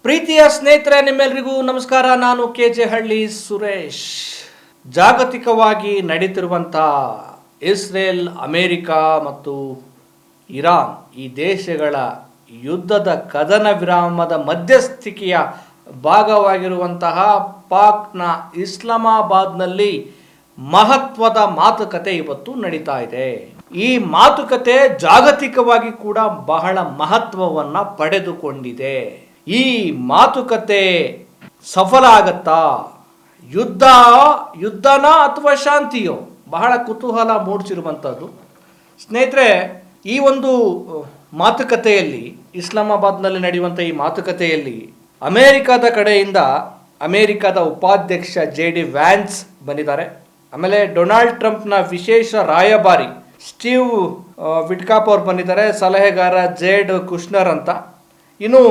ಪ್ರೀತಿಯ ಸ್ನೇಹಿತರೆ, ನಿಮ್ಮೆಲ್ಲರಿಗೂ ನಮಸ್ಕಾರ. ನಾನು KJ ಹಳ್ಳಿ ಸುರೇಶ್. ಜಾಗತಿಕವಾಗಿ ನಡೀತಿರುವಂಥ ಇಸ್ರೇಲ್, ಅಮೇರಿಕಾ ಮತ್ತು ಇರಾನ್ ಈ ದೇಶಗಳ ಯುದ್ಧದ ಕದನ ವಿರಾಮದ ಮಧ್ಯಸ್ಥಿಕೆಯ ಭಾಗವಾಗಿರುವಂತಹ ಪಾಕ್ನ ಇಸ್ಲಾಮಾಬಾದ್ನಲ್ಲಿ ಮಹತ್ವದ ಮಾತುಕತೆ ಇವತ್ತು ನಡೀತಾ ಇದೆ. ಈ ಮಾತುಕತೆ ಜಾಗತಿಕವಾಗಿ ಕೂಡ ಬಹಳ ಮಹತ್ವವನ್ನು ಪಡೆದುಕೊಂಡಿದೆ. ಈ ಮಾತುಕತೆ ಸಫಲ ಆಗತ್ತಾ? ಯುದ್ಧನ ಅಥವಾ ಶಾಂತಿಯೋ? ಬಹಳ ಕುತೂಹಲ ಮೂಡಿಸಿರುವಂಥದ್ದು. ಸ್ನೇಹಿತರೆ, ಈ ಒಂದು ಮಾತುಕತೆಯಲ್ಲಿ, ಇಸ್ಲಾಮಾಬಾದ್ನಲ್ಲಿ ನಡೆಯುವಂಥ ಈ ಮಾತುಕತೆಯಲ್ಲಿ ಅಮೇರಿಕಾದ ಕಡೆಯಿಂದ ಅಮೇರಿಕಾದ ಉಪಾಧ್ಯಕ್ಷ JD ವ್ಯಾನ್ಸ್ ಬಂದಿದ್ದಾರೆ. ಆಮೇಲೆ ಡೊನಾಲ್ಡ್ ಟ್ರಂಪ್ನ ವಿಶೇಷ ರಾಯಭಾರಿ ಸ್ಟೀವ್ ವಿಟ್ಕಾಪ್ ಅವರು ಬಂದಿದ್ದಾರೆ, ಸಲಹೆಗಾರ ಜೇಡ್ ಕುಶ್ನರ್ ಅಂತ. ಇನ್ನು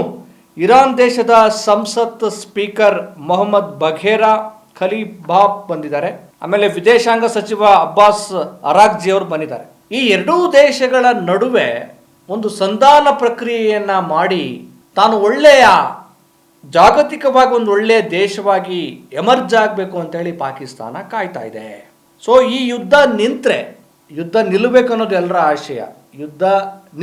ಇರಾನ್ ದೇಶದ ಸಂಸತ್ ಸ್ಪೀಕರ್ ಮೊಹಮ್ಮದ್ ಬಘೇರಾ ಖಲೀಬಾಫ್ ಬಂದಿದ್ದಾರೆ. ಆಮೇಲೆ ವಿದೇಶಾಂಗ ಸಚಿವ ಅಬ್ಬಾಸ್ ಅರಾಗ್ಜಿ ಅವರು ಬಂದಿದ್ದಾರೆ. ಈ ಎರಡೂ ದೇಶಗಳ ನಡುವೆ ಒಂದು ಸಂಧಾನ ಪ್ರಕ್ರಿಯೆಯನ್ನ ಮಾಡಿ ತಾನು ಒಳ್ಳೆಯ ಜಾಗತಿಕವಾಗಿ ಒಂದು ಒಳ್ಳೆಯ ದೇಶವಾಗಿ ಎಮರ್ಜ್ ಆಗಬೇಕು ಅಂತೇಳಿ ಪಾಕಿಸ್ತಾನ ಕಾಯ್ತಾ ಇದೆ. ಸೊ ಈ ಯುದ್ಧ ನಿಲ್ಲಬೇಕು ಅನ್ನೋದು ಎಲ್ಲರ ಆಶಯ. ಯುದ್ಧ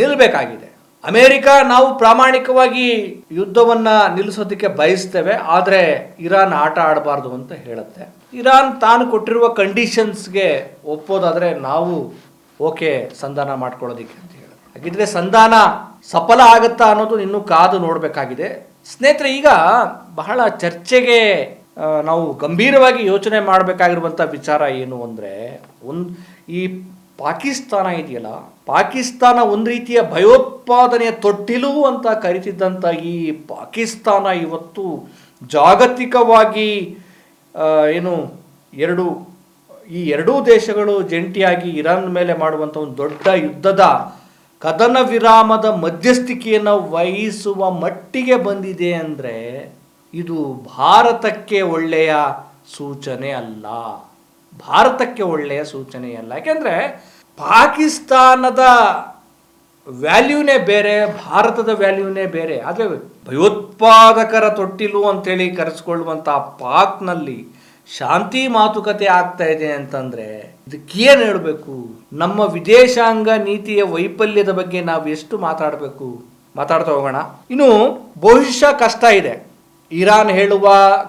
ನಿಲ್ಲಬೇಕಾಗಿದೆ. ಅಮೇರಿಕಾ ನಾವು ಪ್ರಾಮಾಣಿಕವಾಗಿ ಯುದ್ಧವನ್ನ ನಿಲ್ಲಿಸೋದಕ್ಕೆ ಬಯಸ್ತೇವೆ, ಆದರೆ ಇರಾನ್ ಆಟ ಆಡಬಾರ್ದು ಅಂತ ಹೇಳುತ್ತೆ. ಇರಾನ್ ತಾನು ಕೊಟ್ಟಿರುವ ಕಂಡೀಷನ್ಸ್ಗೆ ಒಪ್ಪೋದಾದ್ರೆ ನಾವು ಓಕೆ ಸಂಧಾನ ಮಾಡ್ಕೊಳ್ಳೋದಿಕ್ಕೆ ಅಂತ ಹೇಳುತ್ತೆ. ಹಾಗಿದ್ರೆ ಸಂಧಾನ ಸಫಲ ಆಗುತ್ತಾ ಅನ್ನೋದು ಇನ್ನೂ ಕಾದು ನೋಡಬೇಕಾಗಿದೆ. ಸ್ನೇಹಿತರೆ, ಈಗ ಬಹಳ ಚರ್ಚೆಗೆ ನಾವು ಗಂಭೀರವಾಗಿ ಯೋಚನೆ ಮಾಡಬೇಕಾಗಿರುವಂಥ ವಿಚಾರ ಏನು ಅಂದರೆ, ಈ ಪಾಕಿಸ್ತಾನ ಇದೆಯಲ್ಲ, ಪಾಕಿಸ್ತಾನ ಒಂದು ರೀತಿಯ ಭಯೋತ್ಪಾದನೆಯ ತೊಟ್ಟಿಲು ಅಂತ ಕರೀತಿದ್ದಂಥ ಈ ಪಾಕಿಸ್ತಾನ ಇವತ್ತು ಜಾಗತಿಕವಾಗಿ ಈ ಎರಡೂ ದೇಶಗಳು ಜಂಟಿಯಾಗಿ ಇರಾನ್ ಮೇಲೆ ಮಾಡುವಂಥ ಒಂದು ದೊಡ್ಡ ಯುದ್ಧದ ಕದನ ವಿರಾಮದ ಮಧ್ಯಸ್ಥಿಕೆಯನ್ನು ವಹಿಸುವ ಮಟ್ಟಿಗೆ ಬಂದಿದೆ ಅಂದರೆ ಇದು ಭಾರತಕ್ಕೆ ಒಳ್ಳೆಯ ಸೂಚನೆ ಅಲ್ಲ. ಯಾಕೆಂದರೆ ಪಾಕಿಸ್ತಾನದ ವ್ಯಾಲ್ಯೂನೇ ಬೇರೆ, ಭಾರತದ ವ್ಯಾಲ್ಯೂನೇ ಬೇರೆ. ಆದರೆ ಭಯೋತ್ಪಾದಕರ ತೊಟ್ಟಿಲು ಅಂತೇಳಿ ಕರೆಸ್ಕೊಳ್ಳುವಂಥ ಪಾಕ್ನಲ್ಲಿ ಶಾಂತಿ ಮಾತುಕತೆ ಆಗ್ತಾ ಇದೆ ಅಂತಂದರೆ ಇದಕ್ಕೇನು ಹೇಳಬೇಕು? ನಮ್ಮ ವಿದೇಶಾಂಗ ನೀತಿಯ ವೈಫಲ್ಯದ ಬಗ್ಗೆ ನಾವು ಎಷ್ಟು ಮಾತಾಡ್ತಾ ಹೋಗೋಣ. ಇನ್ನು ಬಹುಶಃ ಕಷ್ಟ ಇದೆ. ಇರಾನ್ ಹೇಳುವ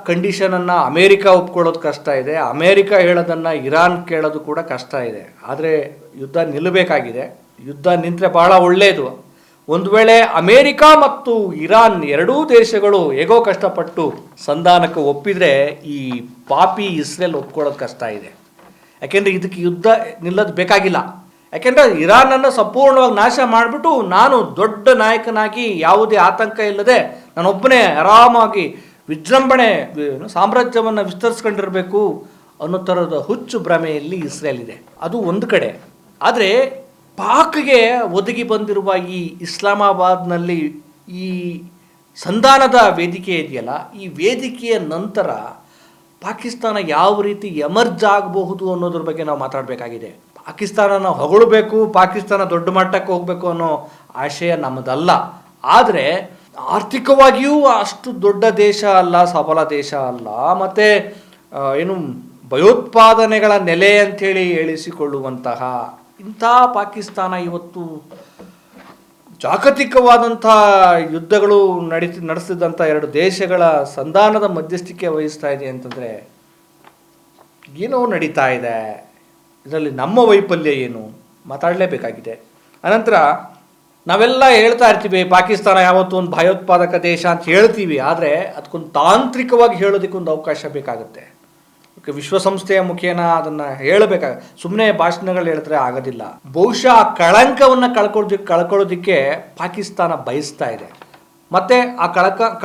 ಕಂಡೀಷನನ್ನು ಅಮೇರಿಕಾ ಒಪ್ಕೊಳ್ಳೋದು ಕಷ್ಟ ಇದೆ, ಅಮೇರಿಕಾ ಹೇಳೋದನ್ನು ಇರಾನ್ ಕೇಳೋದು ಕೂಡ ಕಷ್ಟ ಇದೆ. ಆದರೆ ಯುದ್ಧ ನಿಲ್ಲಬೇಕಾಗಿದೆ. ಯುದ್ಧ ನಿಂತರೆ ಬಹಳ ಒಳ್ಳೆಯದು. ಒಂದು ವೇಳೆ ಅಮೇರಿಕಾ ಮತ್ತು ಇರಾನ್ ಎರಡೂ ದೇಶಗಳು ಹೇಗೋ ಕಷ್ಟಪಟ್ಟು ಸಂಧಾನಕ್ಕೆ ಒಪ್ಪಿದರೆ ಈ ಪಾಪಿ ಇಸ್ರೇಲ್ ಒಪ್ಕೊಳ್ಳೋದು ಕಷ್ಟ ಇದೆ. ಯಾಕೆಂದರೆ ಇದಕ್ಕೆ ಯುದ್ಧ ನಿಲ್ಲೋದು ಬೇಕಾಗಿಲ್ಲ. ಯಾಕೆಂದರೆ ಇರಾನನ್ನು ಸಂಪೂರ್ಣವಾಗಿ ನಾಶ ಮಾಡಿಬಿಟ್ಟು ನಾನು ದೊಡ್ಡ ನಾಯಕನಾಗಿ ಯಾವುದೇ ಆತಂಕ ಇಲ್ಲದೆ ನಾನೊಬ್ಬನೇ ಆರಾಮಾಗಿ ವಿಜೃಂಭಣೆ ಸಾಮ್ರಾಜ್ಯವನ್ನು ವಿಸ್ತರಿಸ್ಕೊಂಡಿರಬೇಕು ಅನ್ನೋ ಥರದ ಹುಚ್ಚು ಭ್ರಮೆಯಲ್ಲಿ ಇಸ್ರೇಲ್ ಇದೆ. ಅದು ಒಂದು ಕಡೆ. ಆದರೆ ಪಾಕ್ಗೆ ಒದಗಿ ಬಂದಿರುವ ಈ ಇಸ್ಲಾಮಾಬಾದ್ನಲ್ಲಿ ಈ ಸಂಧಾನದ ವೇದಿಕೆ ಇದೆಯಲ್ಲ, ಈ ವೇದಿಕೆಯ ನಂತರ ಪಾಕಿಸ್ತಾನ ಯಾವ ರೀತಿ ಎಮರ್ಜ್ ಆಗಬಹುದು ಅನ್ನೋದ್ರ ಬಗ್ಗೆ ನಾವು ಮಾತಾಡಬೇಕಾಗಿದೆ. ಪಾಕಿಸ್ತಾನನ ಹೊಗಳಬೇಕು, ಪಾಕಿಸ್ತಾನ ದೊಡ್ಡ ಮಟ್ಟಕ್ಕೆ ಹೋಗಬೇಕು ಅನ್ನೋ ಆಶಯ ನಮ್ಮದಲ್ಲ. ಆದರೆ ಆರ್ಥಿಕವಾಗಿಯೂ ಅಷ್ಟು ದೊಡ್ಡ ದೇಶ ಅಲ್ಲ, ಸಬಲ ದೇಶ ಅಲ್ಲ. ಮತ್ತು ಭಯೋತ್ಪಾದನೆಗಳ ನೆಲೆ ಅಂಥೇಳಿ ಹೇಳಿಸಿಕೊಳ್ಳುವಂತಹ ಇಂಥ ಪಾಕಿಸ್ತಾನ ಇವತ್ತು ಜಾಗತಿಕವಾದಂಥ ಯುದ್ಧಗಳು ನಡೆಸಿದಂಥ ಎರಡು ದೇಶಗಳ ಸಂಧಾನದ ಮಧ್ಯಸ್ಥಿಕೆ ವಹಿಸ್ತಾ ಇದೆ ಅಂತಂದರೆ ಏನೋ ನಡೀತಾ ಇದೆ. ಇದರಲ್ಲಿ ನಮ್ಮ ವೈಫಲ್ಯ ಏನು ಮಾತಾಡಲೇಬೇಕಾಗಿದೆ. ಅನಂತರ ನಾವೆಲ್ಲ ಹೇಳ್ತಾ ಇರ್ತೀವಿ ಪಾಕಿಸ್ತಾನ ಯಾವತ್ತೂ ಒಂದು ಭಯೋತ್ಪಾದಕ ದೇಶ ಅಂತ ಹೇಳ್ತೀವಿ, ಆದರೆ ಅದಕ್ಕೊಂದು ತಾಂತ್ರಿಕವಾಗಿ ಹೇಳೋದಕ್ಕೊಂದು ಅವಕಾಶ ಬೇಕಾಗುತ್ತೆ. ವಿಶ್ವಸಂಸ್ಥೆಯ ಮುಖೇನ ಅದನ್ನು ಹೇಳಬೇಕಾಗುತ್ತೆ. ಸುಮ್ಮನೆ ಭಾಷಣಗಳು ಹೇಳಿದ್ರೆ ಆಗೋದಿಲ್ಲ. ಬಹುಶಃ ಆ ಕಳಂಕವನ್ನು ಕಳ್ಕೊಳ್ಳೋದಕ್ಕೆ ಪಾಕಿಸ್ತಾನ ಬಯಸ್ತಾ ಇದೆ. ಮತ್ತು ಆ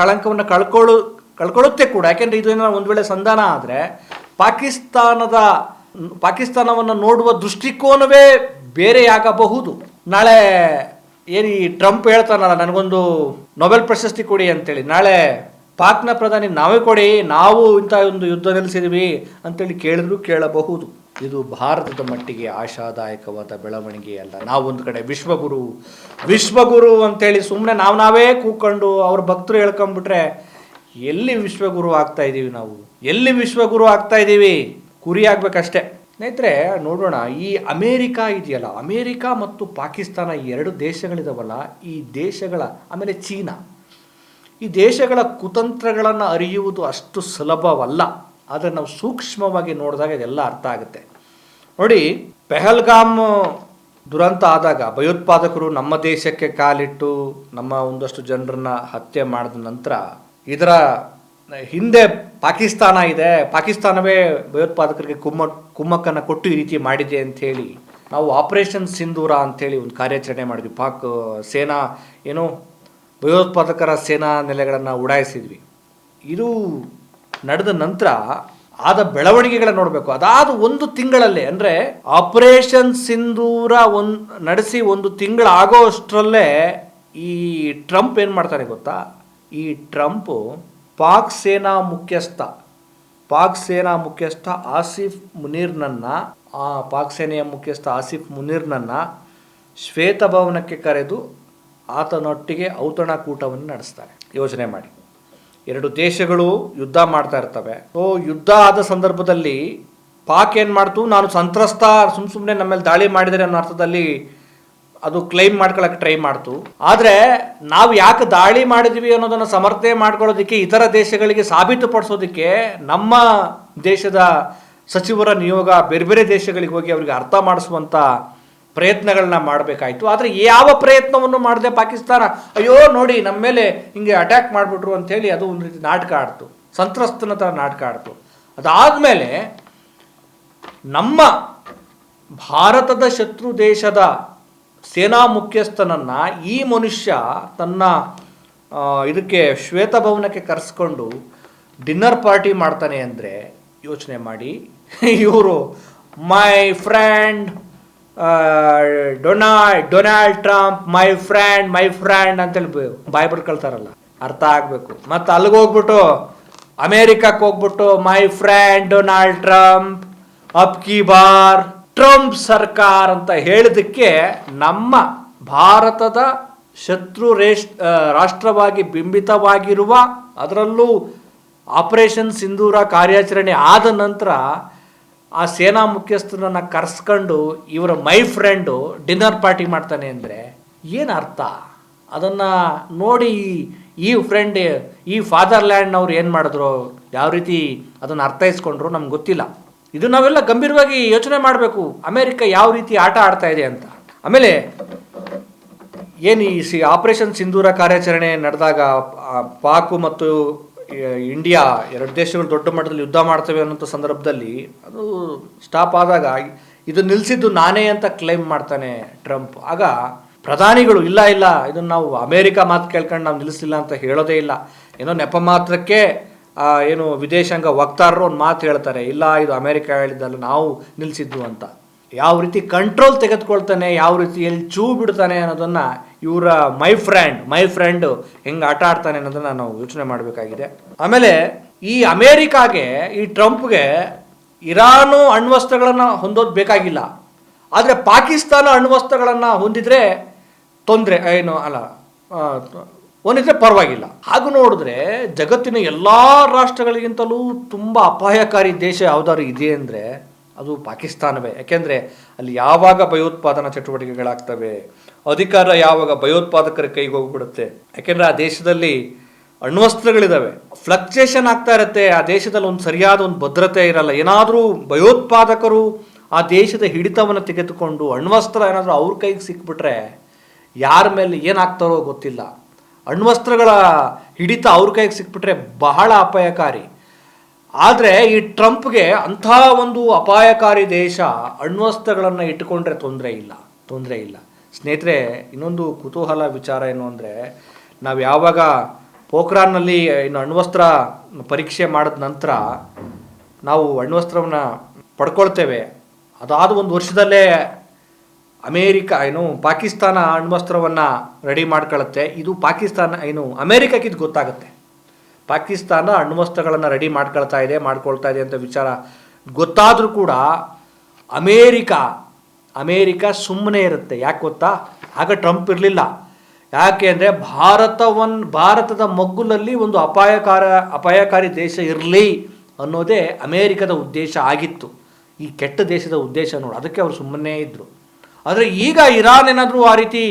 ಕಳಂಕವನ್ನು ಕಳ್ಕೊಳ್ಳುತ್ತೆ ಕೂಡ. ಯಾಕೆಂದರೆ ಇದು ಒಂದು ವೇಳೆ ಸಂಧಾನ ಆದರೆ ಪಾಕಿಸ್ತಾನವನ್ನು ನೋಡುವ ದೃಷ್ಟಿಕೋನವೇ ಬೇರೆಯಾಗಬಹುದು. ನಾಳೆ ಏನು ಈ ಟ್ರಂಪ್ ಹೇಳ್ತಾನಲ್ಲ, ನನಗೊಂದು ನೊಬೆಲ್ ಪ್ರಶಸ್ತಿ ಕೊಡಿ ಅಂತೇಳಿ, ನಾಳೆ ಪಾಕ್ನ ಪ್ರಧಾನಿ ನಾವೇ ಕೊಡಿ, ನಾವು ಇಂಥ ಒಂದು ಯುದ್ಧ ನಿಲ್ಲಿಸಿದ್ವಿ ಅಂತೇಳಿ ಕೇಳಬಹುದು. ಇದು ಭಾರತದ ಮಟ್ಟಿಗೆ ಆಶಾದಾಯಕವಾದ ಬೆಳವಣಿಗೆ ಅಲ್ಲ. ನಾವೊಂದು ಕಡೆ ವಿಶ್ವಗುರು ಅಂತೇಳಿ ಸುಮ್ಮನೆ ನಾವೇ ಕೂತ್ಕೊಂಡು ಅವ್ರ ಭಕ್ತರು ಹೇಳ್ಕೊಂಡ್ಬಿಟ್ರೆ ಎಲ್ಲಿ ವಿಶ್ವಗುರು ಆಗ್ತಾ ಇದ್ದೀವಿ ನಾವು? ಎಲ್ಲಿ ವಿಶ್ವಗುರು ಆಗ್ತಾ ಇದ್ದೀವಿ? ಕುರಿ ಆಗ್ಬೇಕಷ್ಟೇ. ಸ್ನೇಹಿತರೆ ನೋಡೋಣ, ಈ ಅಮೇರಿಕಾ ಇದೆಯಲ್ಲ, ಅಮೇರಿಕಾ ಮತ್ತು ಪಾಕಿಸ್ತಾನ ಈ ಎರಡು ದೇಶಗಳಿದಾವಲ್ಲ, ಈ ದೇಶಗಳ, ಆಮೇಲೆ ಚೀನಾ, ಈ ದೇಶಗಳ ಕುತಂತ್ರಗಳನ್ನು ಅರಿಯುವುದು ಅಷ್ಟು ಸುಲಭವಲ್ಲ. ಆದರೆ ನಾವು ಸೂಕ್ಷ್ಮವಾಗಿ ನೋಡಿದಾಗ ಇದೆಲ್ಲ ಅರ್ಥ ಆಗುತ್ತೆ. ನೋಡಿ, ಪೆಹಲ್ಗಾಮ್ ದುರಂತ ಆದಾಗ ಭಯೋತ್ಪಾದಕರು ನಮ್ಮ ದೇಶಕ್ಕೆ ಕಾಲಿಟ್ಟು ನಮ್ಮ ಒಂದಷ್ಟು ಜನರನ್ನ ಹತ್ಯೆ ಮಾಡಿದ ನಂತರ ಇದರ ಹಿಂದೆ ಪಾಕಿಸ್ತಾನ ಇದೆ, ಪಾಕಿಸ್ತಾನವೇ ಭಯೋತ್ಪಾದಕರಿಗೆ ಕುಮ್ಮಕ್ಕನ್ನು ಕೊಟ್ಟು ಈ ರೀತಿ ಮಾಡಿದೆ ಅಂಥೇಳಿ ನಾವು ಆಪರೇಷನ್ ಸಿಂಧೂರ ಅಂಥೇಳಿ ಒಂದು ಕಾರ್ಯಾಚರಣೆ ಮಾಡಿದ್ವಿ. ಪಾಕ್ ಸೇನಾ ಏನೋ ಭಯೋತ್ಪಾದಕರ ಸೇನಾ ನೆಲೆಗಳನ್ನು ಉಡಾಯಿಸಿದ್ವಿ. ಇದು ನಡೆದ ನಂತರ ಆದ ಬೆಳವಣಿಗೆಗಳನ್ನ ನೋಡಬೇಕು. ಅದಾದ ಒಂದು ತಿಂಗಳಲ್ಲೇ, ಅಂದರೆ ಆಪರೇಷನ್ ಸಿಂಧೂರ ನಡೆಸಿ ಒಂದು ತಿಂಗಳಾಗೋ ಅಷ್ಟರಲ್ಲೇ ಈ ಟ್ರಂಪ್ ಏನು ಮಾಡ್ತಾನೆ ಗೊತ್ತಾ? ಈ ಟ್ರಂಪು ಪಾಕ್ ಸೇನಾ ಮುಖ್ಯಸ್ಥ ಆಸಿಫ್ ಮುನೀರ್ನನ್ನು, ಆ ಪಾಕ್ ಸೇನೆಯ ಮುಖ್ಯಸ್ಥ ಆಸಿಫ್ ಮುನೀರ್ನನ್ನು ಶ್ವೇತಭವನಕ್ಕೆ ಕರೆದು ಆತನೊಟ್ಟಿಗೆ ಔತಣಕೂಟವನ್ನು ನಡೆಸ್ತಾರೆ. ಯೋಚನೆ ಮಾಡಿ, ಎರಡು ದೇಶಗಳು ಯುದ್ಧ ಮಾಡ್ತಾ ಇರ್ತವೆ. ಯುದ್ಧ ಆದ ಸಂದರ್ಭದಲ್ಲಿ ಪಾಕ್ ಏನು ಮಾಡ್ತು, ನಾನು ಸಂತ್ರಸ್ತ, ಸುಮ್ಮನೆ ನಮ್ಮ ಮೇಲೆ ದಾಳಿ ಮಾಡಿದರೆ ಅನ್ನೋ ಅರ್ಥದಲ್ಲಿ ಅದು ಕ್ಲೈಮ್ ಮಾಡ್ಕೊಳ್ಳೋಕೆ ಟ್ರೈ ಮಾಡ್ತು. ಆದರೆ ನಾವು ಯಾಕೆ ದಾಳಿ ಮಾಡಿದ್ವಿ ಅನ್ನೋದನ್ನು ಸಮರ್ಥನೆ ಮಾಡ್ಕೊಳ್ಳೋದಕ್ಕೆ, ಇತರ ದೇಶಗಳಿಗೆ ಸಾಬೀತುಪಡಿಸೋದಕ್ಕೆ ನಮ್ಮ ದೇಶದ ಸಚಿವರ ನಿಯೋಗ ಬೇರೆ ಬೇರೆ ದೇಶಗಳಿಗೆ ಹೋಗಿ ಅವರಿಗೆ ಅರ್ಥ ಮಾಡಿಸುವಂಥ ಪ್ರಯತ್ನಗಳನ್ನ ಮಾಡಬೇಕಾಯಿತು. ಆದರೆ ಯಾವ ಪ್ರಯತ್ನವನ್ನು ಮಾಡದೆ ಪಾಕಿಸ್ತಾನ, ಅಯ್ಯೋ ನೋಡಿ ನಮ್ಮ ಮೇಲೆ ಹಿಂಗೆ ಅಟ್ಯಾಕ್ ಮಾಡಿಬಿಟ್ರು ಅಂಥೇಳಿ ಅದು ಒಂದು ರೀತಿ ನಾಟಕ ಆಡ್ತು, ಸಂತ್ರಸ್ತನ ಥರ ನಾಟಕ ಆಡ್ತು. ಅದಾದಮೇಲೆ ನಮ್ಮ ಭಾರತದ ಶತ್ರು ದೇಶದ ಸೇನಾ ಮುಖ್ಯಸ್ಥನನ್ನು ಈ ಮನುಷ್ಯ ತನ್ನ ಇದಕ್ಕೆ ಶ್ವೇತಭವನಕ್ಕೆ ಕರೆಸ್ಕೊಂಡು ಡಿನ್ನರ್ ಪಾರ್ಟಿ ಮಾಡ್ತಾನೆ ಅಂದರೆ ಯೋಚನೆ ಮಾಡಿ. ಇವರು my friend Donald Trump my friend ಅಂತೇಳಿ ಬಾಯ್ ಬಿಡ್ಕೊಳ್ತಾರಲ್ಲ, ಅರ್ಥ ಆಗಬೇಕು. ಮತ್ತು ಅಲ್ಲಿಗೆ ಹೋಗ್ಬಿಟ್ಟು ಅಮೇರಿಕಕ್ಕೆ ಹೋಗ್ಬಿಟ್ಟು ಮೈ ಫ್ರೆಂಡ್ ಡೊನಾಲ್ಡ್ ಟ್ರಂಪ್ ಅಬ್ ಕಿ ಬಾರ್ ಟ್ರಂಪ್ ಸರ್ಕಾರ ಅಂತ ಹೇಳಿದಕ್ಕೆ ನಮ್ಮ ಭಾರತದ ಶತ್ರು ರಾಷ್ಟ್ರವಾಗಿ ಬಿಂಬಿತವಾಗಿರುವ, ಅದರಲ್ಲೂ ಆಪರೇಷನ್ ಸಿಂಧೂರ ಕಾರ್ಯಾಚರಣೆ ಆದ ನಂತರ ಆ ಸೇನಾ ಮುಖ್ಯಸ್ಥರನ್ನು ಕರೆಸ್ಕೊಂಡು ಇವರ ಮೈ ಫ್ರೆಂಡು ಡಿನ್ನರ್ ಪಾರ್ಟಿ ಮಾಡ್ತಾನೆ ಅಂದರೆ ಏನು ಅರ್ಥ? ಅದನ್ನು ನೋಡಿ ಈ ಫಾದರ್ಲ್ಯಾಂಡ್ನವ್ರು ಏನು ಮಾಡಿದ್ರು, ಯಾವ ರೀತಿ ಅದನ್ನು ಅರ್ಥೈಸ್ಕೊಂಡ್ರು ನಮ್ಗೆ ಗೊತ್ತಿಲ್ಲ. ಇದು ನಾವೆಲ್ಲ ಗಂಭೀರವಾಗಿ ಯೋಚನೆ ಮಾಡಬೇಕು, ಅಮೇರಿಕ ಯಾವ ರೀತಿ ಆಟ ಆಡ್ತಾ ಇದೆ ಅಂತ. ಆಮೇಲೆ ಏನು ಈ ಆಪರೇಷನ್ ಸಿಂಧೂರ ಕಾರ್ಯಾಚರಣೆ ನಡೆದಾಗ ಪಾಕು ಮತ್ತು ಇಂಡಿಯಾ ಎರಡು ದೇಶಗಳು ದೊಡ್ಡ ಮಟ್ಟದಲ್ಲಿ ಯುದ್ಧ ಮಾಡ್ತವೆ ಅನ್ನೋ ಸಂದರ್ಭದಲ್ಲಿ ಅದು ಸ್ಟಾಪ್ ಆದಾಗ ಇದು ನಿಲ್ಲಿಸಿದ್ದು ನಾನೇ ಅಂತ ಕ್ಲೈಮ್ ಮಾಡ್ತಾನೆ ಟ್ರಂಪ್. ಆಗ ಪ್ರಧಾನಿಗಳು ಇಲ್ಲ ಇದನ್ನು ನಾವು ಅಮೇರಿಕಾ ಮಾತು ಕೇಳ್ಕೊಂಡು ನಾವು ನಿಲ್ಲಿಸಿಲ್ಲ ಅಂತ ಹೇಳೋದೇ ಇಲ್ಲ. ಏನೋ ನೆಪ ಮಾತ್ರಕ್ಕೆ ಏನು ವಿದೇಶಾಂಗ ವಕ್ತಾರರು ಒಂದು ಮಾತು ಹೇಳ್ತಾರೆ, ಇಲ್ಲ ಇದು ಅಮೇರಿಕ ಹೇಳಿದ್ದಲ್ಲ ನಾವು ನಿಲ್ಲಿಸಿದ್ದು ಅಂತ. ಯಾವ ರೀತಿ ಕಂಟ್ರೋಲ್ ತೆಗೆದುಕೊಳ್ತಾನೆ, ಯಾವ ರೀತಿ ಎಲ್ಲಿ ಚೂ ಬಿಡ್ತಾನೆ ಅನ್ನೋದನ್ನು ಇವರ ಮೈ ಫ್ರೆಂಡ್ ಹೆಂಗೆ ಆಟ ಆಡ್ತಾನೆ ಅನ್ನೋದನ್ನು ನಾವು ಯೋಚನೆ ಮಾಡಬೇಕಾಗಿದೆ. ಆಮೇಲೆ ಈ ಅಮೇರಿಕಾಗೆ, ಈ ಟ್ರಂಪ್ಗೆ ಇರಾನು ಅಣ್ವಸ್ತ್ರಗಳನ್ನು ಹೊಂದೋದು ಬೇಕಾಗಿಲ್ಲ. ಆದರೆ ಪಾಕಿಸ್ತಾನ ಅಣ್ವಸ್ತ್ರಗಳನ್ನು ಹೊಂದಿದ್ರೆ ತೊಂದರೆ ಹೊಂದಿದ್ರೆ ಪರವಾಗಿಲ್ಲ. ಹಾಗೂ ನೋಡಿದ್ರೆ ಜಗತ್ತಿನ ಎಲ್ಲ ರಾಷ್ಟ್ರಗಳಿಗಿಂತಲೂ ತುಂಬ ಅಪಾಯಕಾರಿ ದೇಶ ಯಾವುದಾದ್ರು ಇದೆ ಅಂದರೆ ಅದು ಪಾಕಿಸ್ತಾನವೇ. ಯಾಕೆಂದರೆ ಅಲ್ಲಿ ಯಾವಾಗ ಭಯೋತ್ಪಾದನಾ ಚಟುವಟಿಕೆಗಳಾಗ್ತವೆ, ಅಧಿಕಾರ ಯಾವಾಗ ಭಯೋತ್ಪಾದಕರ ಕೈಗೆ ಹೋಗ್ಬಿಡುತ್ತೆ, ಯಾಕೆಂದರೆ ಆ ದೇಶದಲ್ಲಿ ಅಣ್ವಸ್ತ್ರಗಳಿದ್ದಾವೆ, ಫ್ಲಕ್ಚುಯೇಷನ್ ಆಗ್ತಾ ಇರುತ್ತೆ. ಆ ದೇಶದಲ್ಲಿ ಒಂದು ಸರಿಯಾದ ಒಂದು ಭದ್ರತೆ ಇರಲ್ಲ. ಏನಾದರೂ ಭಯೋತ್ಪಾದಕರು ಆ ದೇಶದ ಹಿಡಿತವನ್ನು ತೆಗೆದುಕೊಂಡು ಅಣ್ವಸ್ತ್ರ ಏನಾದರೂ ಅವ್ರ ಕೈಗೆ ಸಿಕ್ಬಿಟ್ರೆ ಯಾರ ಮೇಲೆ ಏನಾಗ್ತಾರೋ ಗೊತ್ತಿಲ್ಲ. ಅಣ್ವಸ್ತ್ರಗಳ ಹಿಡಿತ ಅವ್ರ ಕೈಗೆ ಸಿಕ್ಬಿಟ್ರೆ ಬಹಳ ಅಪಾಯಕಾರಿ. ಆದರೆ ಈ ಟ್ರಂಪ್ಗೆ ಅಂಥ ಒಂದು ಅಪಾಯಕಾರಿ ದೇಶ ಅಣ್ವಸ್ತ್ರಗಳನ್ನು ಇಟ್ಟುಕೊಂಡ್ರೆ ತೊಂದರೆ ಇಲ್ಲ. ಸ್ನೇಹಿತರೆ, ಇನ್ನೊಂದು ಕುತೂಹಲ ವಿಚಾರ ಏನು ಅಂದರೆ, ನಾವು ಯಾವಾಗ ಪೋಖ್ರಾನ್ನಲ್ಲಿ ಅಣ್ವಸ್ತ್ರ ಪರೀಕ್ಷೆ ಮಾಡಿದ ನಂತರ ನಾವು ಅಣ್ವಸ್ತ್ರವನ್ನು ಪಡ್ಕೊಳ್ತೇವೆ, ಅದಾದ ಒಂದು ವರ್ಷದಲ್ಲೇ ಪಾಕಿಸ್ತಾನ ಅಣ್ವಸ್ತ್ರವನ್ನು ರೆಡಿ ಮಾಡ್ಕೊಳ್ಳುತ್ತೆ. ಇದು ಪಾಕಿಸ್ತಾನ ಅಮೇರಿಕಕ್ಕೆ ಇದು ಗೊತ್ತಾಗುತ್ತೆ. ಪಾಕಿಸ್ತಾನ ಅಣ್ವಸ್ತ್ರಗಳನ್ನು ರೆಡಿ ಮಾಡ್ಕೊಳ್ತಾ ಇದೆ ಅಂತ ವಿಚಾರ ಗೊತ್ತಾದರೂ ಕೂಡ ಅಮೇರಿಕ ಸುಮ್ಮನೆ ಇರುತ್ತೆ. ಯಾಕೆ ಗೊತ್ತಾ? ಆಗ ಟ್ರಂಪ್ ಇರಲಿಲ್ಲ. ಯಾಕೆ ಅಂದರೆ ಭಾರತದ ಮಗ್ಗುಲಲ್ಲಿ ಒಂದು ಅಪಾಯಕಾರಿ ದೇಶ ಇರಲಿ ಅನ್ನೋದೇ ಅಮೇರಿಕದ ಉದ್ದೇಶ ಆಗಿತ್ತು. ಈ ಕೆಟ್ಟ ದೇಶದ ಉದ್ದೇಶ ನೋಡಿ, ಅದಕ್ಕೆ ಅವರು ಸುಮ್ಮನೆ ಇದ್ದರು. ಆದರೆ ಈಗ ಇರಾನ್ ಏನಾದರೂ ಆ ರೀತಿ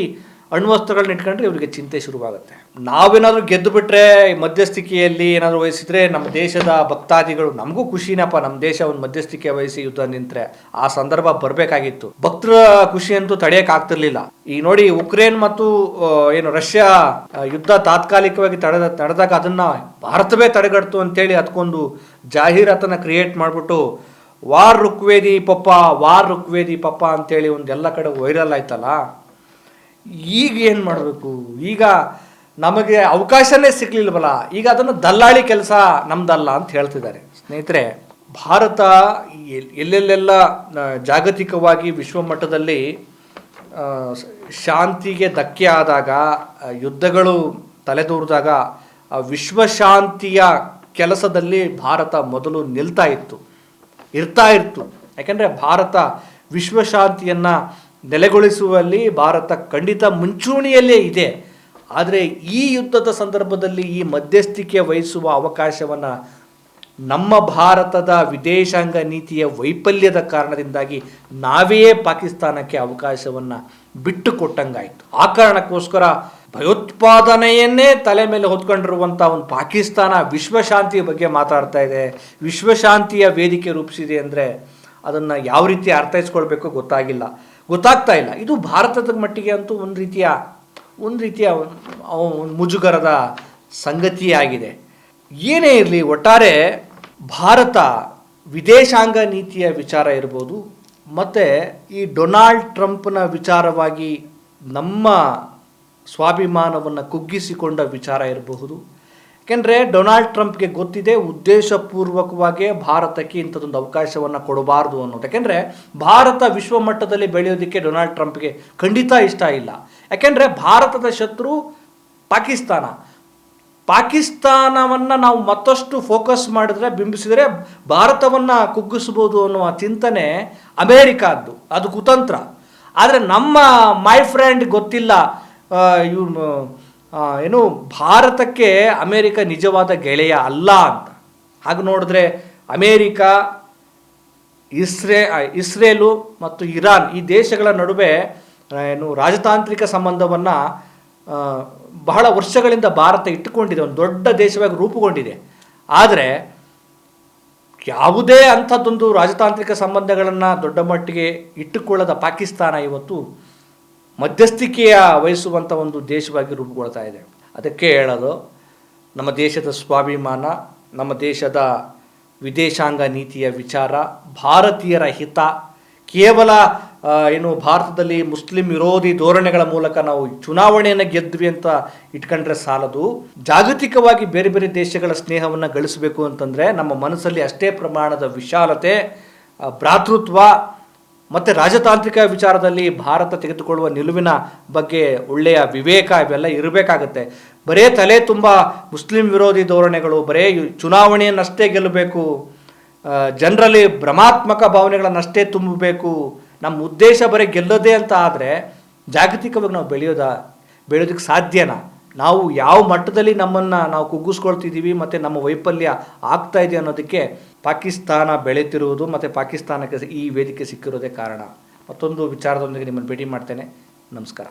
ಅಣ್ವಸ್ತ್ರಗಳನ್ನ ಇಟ್ಕೊಂಡ್ರೆ ಇವರಿಗೆ ಚಿಂತೆ ಶುರುವಾಗುತ್ತೆ. ನಾವೇನಾದರೂ ಗೆದ್ದು ಬಿಟ್ರೆ ಮಧ್ಯಸ್ಥಿಕೆಯಲ್ಲಿ ಏನಾದರೂ ವಹಿಸಿದ್ರೆ ನಮ್ಮ ದೇಶದ ಭಕ್ತಾದಿಗಳು, ನಮಗೂ ಖುಷಿನಪ್ಪ, ನಮ್ಮ ದೇಶ ಒಂದು ಮಧ್ಯಸ್ಥಿಕೆ ವಹಿಸಿ ಯುದ್ಧ ನಿಂತರೆ ಆ ಸಂದರ್ಭ ಬರಬೇಕಾಗಿತ್ತು. ಭಕ್ತರ ಖುಷಿ ಅಂತೂ ತಡೆಯೋಕ್ಕಾಗ್ತಿರ್ಲಿಲ್ಲ. ಈಗ ನೋಡಿ, ಉಕ್ರೇನ್ ಮತ್ತು ರಷ್ಯಾ ಯುದ್ಧ ತಾತ್ಕಾಲಿಕವಾಗಿ ನಡೆದಾಗ ಅದನ್ನ ಭಾರತವೇ ತಡೆಗಟ್ತು ಅಂತೇಳಿ ಅದಕ್ಕೊಂದು ಜಾಹೀರಾತನ್ನು ಕ್ರಿಯೇಟ್ ಮಾಡಿಬಿಟ್ಟು ವಾರ್ ರುಕ್ವೇದಿ ಪಪ್ಪ ಅಂತೇಳಿ ಒಂದೆಲ್ಲ ಕಡೆ ವೈರಲ್ ಆಯ್ತಲ್ಲ. ಈಗ ಏನು ಮಾಡಬೇಕು? ಈಗ ನಮಗೆ ಅವಕಾಶನೇ ಸಿಗ್ಲಿಲ್ವಲ್ಲ, ಈಗ ಅದನ್ನು ದಲ್ಲಾಳಿ ಕೆಲಸ ನಮ್ದಲ್ಲ ಅಂತ ಹೇಳ್ತಿದ್ದಾರೆ. ಸ್ನೇಹಿತರೆ, ಭಾರತ ಎಲ್ಲೆಲ್ಲೆಲ್ಲ ಜಾಗತಿಕವಾಗಿ ವಿಶ್ವಮಟ್ಟದಲ್ಲಿ ಶಾಂತಿಗೆ ಧಕ್ಕೆ ಆದಾಗ, ಯುದ್ಧಗಳು ತಲೆದೂರಿದಾಗ ವಿಶ್ವಶಾಂತಿಯ ಕೆಲಸದಲ್ಲಿ ಭಾರತ ಮೊದಲು ಇರ್ತಾ ಇತ್ತು. ಯಾಕೆಂದರೆ ಭಾರತ ವಿಶ್ವಶಾಂತಿಯನ್ನು ನೆಲೆಗೊಳಿಸುವಲ್ಲಿ ಭಾರತ ಖಂಡಿತ ಮುಂಚೂಣಿಯಲ್ಲೇ ಇದೆ. ಆದರೆ ಈ ಯುದ್ಧದ ಸಂದರ್ಭದಲ್ಲಿ ಈ ಮಧ್ಯಸ್ಥಿಕೆ ವಹಿಸುವ ಅವಕಾಶವನ್ನು ನಮ್ಮ ಭಾರತದ ವಿದೇಶಾಂಗ ನೀತಿಯ ವೈಫಲ್ಯದ ಕಾರಣದಿಂದಾಗಿ ನಾವೇ ಪಾಕಿಸ್ತಾನಕ್ಕೆ ಅವಕಾಶವನ್ನು ಬಿಟ್ಟು ಕೊಟ್ಟಂಗಾಯಿತು. ಆ ಕಾರಣಕ್ಕೋಸ್ಕರ ಭಯೋತ್ಪಾದನೆಯನ್ನೇ ತಲೆ ಮೇಲೆ ಹೊತ್ಕೊಂಡಿರುವಂಥ ಒಂದು ಪಾಕಿಸ್ತಾನ ವಿಶ್ವಶಾಂತಿಯ ಬಗ್ಗೆ ಮಾತಾಡ್ತಾ ಇದೆ, ವಿಶ್ವಶಾಂತಿಯ ವೇದಿಕೆ ರೂಪಿಸಿದೆ ಅಂದರೆ ಅದನ್ನು ಯಾವ ರೀತಿ ಅರ್ಥೈಸ್ಕೊಳ್ಬೇಕು ಗೊತ್ತಾಗ್ತಾ ಇಲ್ಲ. ಇದು ಭಾರತದ ಮಟ್ಟಿಗೆ ಅಂತೂ ಒಂದು ರೀತಿಯ ಮುಜುಗರದ ಸಂಗತಿಯಾಗಿದೆ. ಏನೇ ಇರಲಿ, ಒಟ್ಟಾರೆ ಭಾರತ ವಿದೇಶಾಂಗ ನೀತಿಯ ವಿಚಾರ ಇರ್ಬೋದು, ಮತ್ತು ಈ ಡೊನಾಲ್ಡ್ ಟ್ರಂಪ್ನ ವಿಚಾರವಾಗಿ ನಮ್ಮ ಸ್ವಾಭಿಮಾನವನ್ನು ಕುಗ್ಗಿಸಿಕೊಂಡ ವಿಚಾರ ಇರಬಹುದು. ಯಾಕೆಂದರೆ ಡೊನಾಲ್ಡ್ ಟ್ರಂಪ್ಗೆ ಗೊತ್ತಿದೆ ಉದ್ದೇಶಪೂರ್ವಕವಾಗಿ ಭಾರತಕ್ಕೆ ಇಂಥದ್ದೊಂದು ಅವಕಾಶವನ್ನು ಕೊಡಬಾರ್ದು ಅನ್ನೋದು. ಯಾಕೆಂದರೆ ಭಾರತ ವಿಶ್ವ ಮಟ್ಟದಲ್ಲಿ ಬೆಳೆಯೋದಕ್ಕೆ ಡೊನಾಲ್ಡ್ ಟ್ರಂಪ್ಗೆ ಖಂಡಿತ ಇಷ್ಟ ಇಲ್ಲ. ಯಾಕೆಂದರೆ ಭಾರತದ ಶತ್ರು ಪಾಕಿಸ್ತಾನವನ್ನು ನಾವು ಮತ್ತಷ್ಟು ಫೋಕಸ್ ಮಾಡಿದ್ರೆ, ಬಿಂಬಿಸಿದರೆ ಭಾರತವನ್ನು ಕುಗ್ಗಿಸ್ಬೋದು ಅನ್ನುವ ಚಿಂತನೆ ಅಮೇರಿಕಾದ್ದು, ಅದು ಕುತಂತ್ರ. ಆದರೆ ನಮ್ಮ ಮೈ ಫ್ರೆಂಡ್ ಗೊತ್ತಿಲ್ಲ, ಭಾರತಕ್ಕೆ ಅಮೇರಿಕ ನಿಜವಾದ ಗೆಳೆಯ ಅಲ್ಲ ಅಂತ. ಹಾಗೆ ನೋಡಿದ್ರೆ ಅಮೇರಿಕ, ಇಸ್ರೇಲು ಮತ್ತು ಇರಾನ್ ಈ ದೇಶಗಳ ನಡುವೆ ರಾಜತಾಂತ್ರಿಕ ಸಂಬಂಧವನ್ನು ಬಹಳ ವರ್ಷಗಳಿಂದ ಭಾರತ ಇಟ್ಟುಕೊಂಡಿದೆ, ಒಂದು ದೊಡ್ಡ ದೇಶವಾಗಿ ರೂಪುಗೊಂಡಿದೆ. ಆದರೆ ಯಾವುದೇ ಅಂಥದ್ದೊಂದು ರಾಜತಾಂತ್ರಿಕ ಸಂಬಂಧಗಳನ್ನು ದೊಡ್ಡ ಮಟ್ಟಿಗೆ ಇಟ್ಟುಕೊಳ್ಳದ ಪಾಕಿಸ್ತಾನ ಇವತ್ತು ಮಧ್ಯಸ್ಥಿಕೆಯ ವಹಿಸುವಂಥ ಒಂದು ದೇಶವಾಗಿ ರೂಪುಗೊಳ್ತಾ ಇದೆ. ಅದಕ್ಕೆ ಹೇಳೋದು, ನಮ್ಮ ದೇಶದ ಸ್ವಾಭಿಮಾನ, ನಮ್ಮ ದೇಶದ ವಿದೇಶಾಂಗ ನೀತಿಯ ವಿಚಾರ, ಭಾರತೀಯರ ಹಿತ, ಕೇವಲ ಭಾರತದಲ್ಲಿ ಮುಸ್ಲಿಂ ವಿರೋಧಿ ಧೋರಣೆಗಳ ಮೂಲಕ ನಾವು ಚುನಾವಣೆಯನ್ನು ಗೆದ್ವಿ ಅಂತ ಇಟ್ಕೊಂಡ್ರೆ ಸಾಲದು. ಜಾಗತಿಕವಾಗಿ ಬೇರೆ ಬೇರೆ ದೇಶಗಳ ಸ್ನೇಹವನ್ನು ಗಳಿಸಬೇಕು ಅಂತಂದರೆ ನಮ್ಮ ಮನಸ್ಸಲ್ಲಿ ಅಷ್ಟೇ ಪ್ರಮಾಣದ ವಿಶಾಲತೆ, ಭ್ರಾತೃತ್ವ ಮತ್ತು ರಾಜತಾಂತ್ರಿಕ ವಿಚಾರದಲ್ಲಿ ಭಾರತ ತೆಗೆದುಕೊಳ್ಳುವ ನಿಲುವಿನ ಬಗ್ಗೆ ಒಳ್ಳೆಯ ವಿವೇಕ ಇವೆಲ್ಲ ಇರಬೇಕಾಗತ್ತೆ. ಬರೇ ತಲೆ ತುಂಬ ಮುಸ್ಲಿಂ ವಿರೋಧಿ ಧೋರಣೆಗಳು, ಬರೇ ಚುನಾವಣೆಯನ್ನಷ್ಟೇ ಗೆಲ್ಲಬೇಕು, ಜನರಲ್ಲಿ ಭ್ರಮಾತ್ಮಕ ಭಾವನೆಗಳನ್ನಷ್ಟೇ ತುಂಬಬೇಕು, ನಮ್ಮ ಉದ್ದೇಶ ಬರೀ ಗೆಲ್ಲೋದೇ ಅಂತ ಆದರೆ ಜಾಗತಿಕವಾಗಿ ನಾವು ಬೆಳೆಯೋದಕ್ಕೆ ಸಾಧ್ಯನಾ? ನಾವು ಯಾವ ಮಟ್ಟದಲ್ಲಿ ನಮ್ಮನ್ನು ನಾವು ಕುಗ್ಗಿಸ್ಕೊಳ್ತಿದ್ದೀವಿ ಮತ್ತು ನಮ್ಮ ವೈಫಲ್ಯ ಆಗ್ತಾ ಇದೆ ಅನ್ನೋದಕ್ಕೆ ಪಾಕಿಸ್ತಾನ ಬೆಳೆತಿರುವುದು ಮತ್ತು ಪಾಕಿಸ್ತಾನಕ್ಕೆ ಈ ವೇದಿಕೆ ಸಿಕ್ಕಿರೋದೇ ಕಾರಣ. ಮತ್ತೊಂದು ವಿಚಾರದೊಂದಿಗೆ ನಿಮ್ಮನ್ನು ಭೇಟಿ ಮಾಡ್ತೇನೆ. ನಮಸ್ಕಾರ.